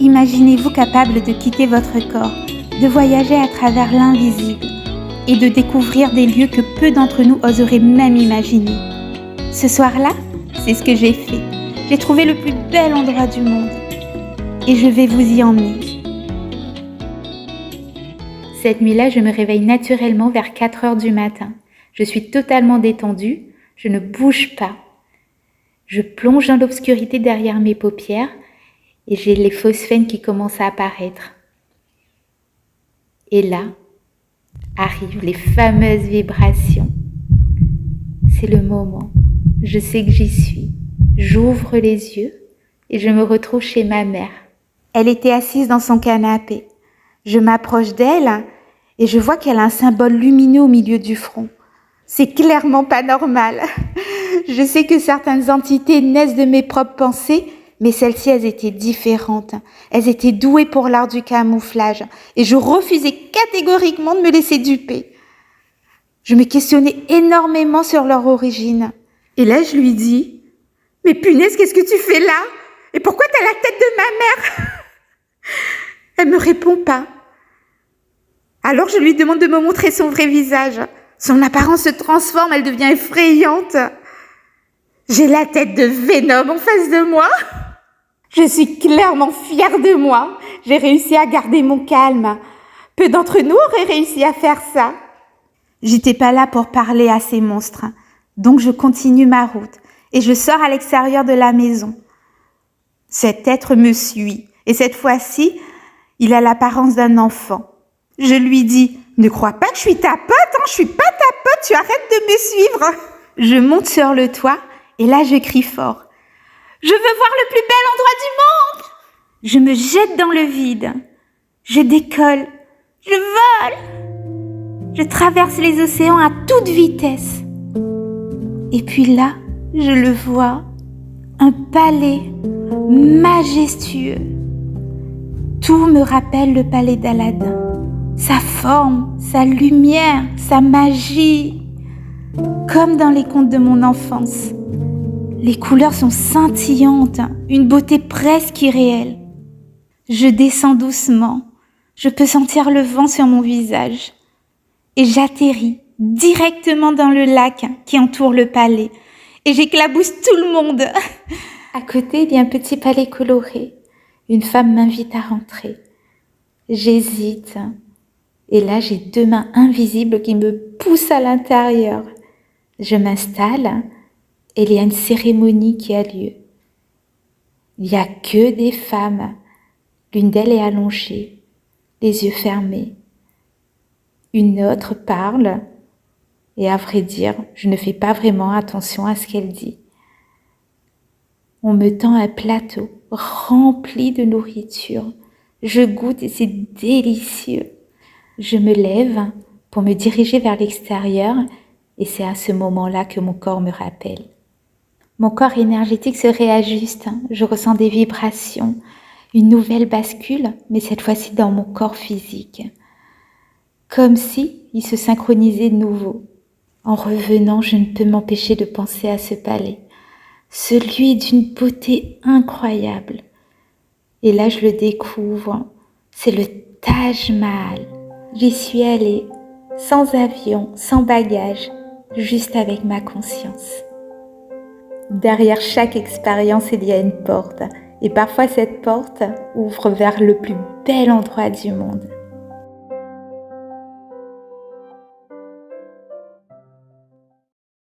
Imaginez-vous capable de quitter votre corps, de voyager à travers l'invisible et de découvrir des lieux que peu d'entre nous oseraient même imaginer. Ce soir-là, c'est ce que j'ai fait. J'ai trouvé le plus bel endroit du monde et je vais vous y emmener. Cette nuit-là, je me réveille naturellement vers 4 heures du matin. Je suis totalement détendue, je ne bouge pas. Je plonge dans l'obscurité derrière mes paupières et j'ai les phosphènes qui commencent à apparaître. Et là, arrivent les fameuses vibrations. C'est le moment. Je sais que j'y suis. J'ouvre les yeux et je me retrouve chez ma mère. Elle était assise dans son canapé. Je m'approche d'elle et je vois qu'elle a un symbole lumineux au milieu du front. C'est clairement pas normal. Je sais que certaines entités naissent de mes propres pensées, mais celles-ci, elles étaient différentes. Elles étaient douées pour l'art du camouflage et je refusais catégoriquement de me laisser duper. Je me questionnais énormément sur leur origine. Et là, je lui dis « Mais punaise, qu'est-ce que tu fais là? Et pourquoi t'as la tête de ma mère ?» Elle me répond pas. Alors je lui demande de me montrer son vrai visage. Son apparence se transforme, elle devient effrayante. J'ai la tête de Venom en face de moi. Je suis clairement fière de moi. J'ai réussi à garder mon calme. Peu d'entre nous auraient réussi à faire ça. J'étais pas là pour parler à ces monstres. Donc je continue ma route et je sors à l'extérieur de la maison. Cet être me suit et cette fois-ci, il a l'apparence d'un enfant. Je lui dis « Ne crois pas que je suis ta pote, je suis pas ta pote, tu arrêtes de me suivre !» Je monte sur le toit et là je crie fort « Je veux voir le plus bel endroit du monde !» Je me jette dans le vide. Je décolle. Je vole. Je traverse les océans à toute vitesse. Et puis là, je le vois, un palais majestueux. Tout me rappelle le palais d'Aladin. Sa forme, sa lumière, sa magie. Comme dans les contes de mon enfance. Les couleurs sont scintillantes, une beauté presque irréelle. Je descends doucement. Je peux sentir le vent sur mon visage. Et j'atterris directement dans le lac qui entoure le palais. Et j'éclabousse tout le monde. À côté, il y a un petit palais coloré. Une femme m'invite à rentrer. J'hésite. Et là, j'ai 2 mains invisibles qui me poussent à l'intérieur. Je m'installe et il y a une cérémonie qui a lieu. Il n'y a que des femmes. L'une d'elles est allongée, les yeux fermés. Une autre parle et à vrai dire, je ne fais pas vraiment attention à ce qu'elle dit. On me tend un plateau rempli de nourriture. Je goûte et c'est délicieux. Je me lève pour me diriger vers l'extérieur et c'est à ce moment-là que mon corps me rappelle. Mon corps énergétique se réajuste, je ressens des vibrations, une nouvelle bascule, mais cette fois-ci dans mon corps physique. Comme si il se synchronisait de nouveau. En revenant, je ne peux m'empêcher de penser à ce palais. Celui d'une beauté incroyable. Et là, je le découvre. C'est le Taj Mahal. J'y suis allée, sans avion, sans bagage, juste avec ma conscience. Derrière chaque expérience, il y a une porte. Et parfois, cette porte ouvre vers le plus bel endroit du monde.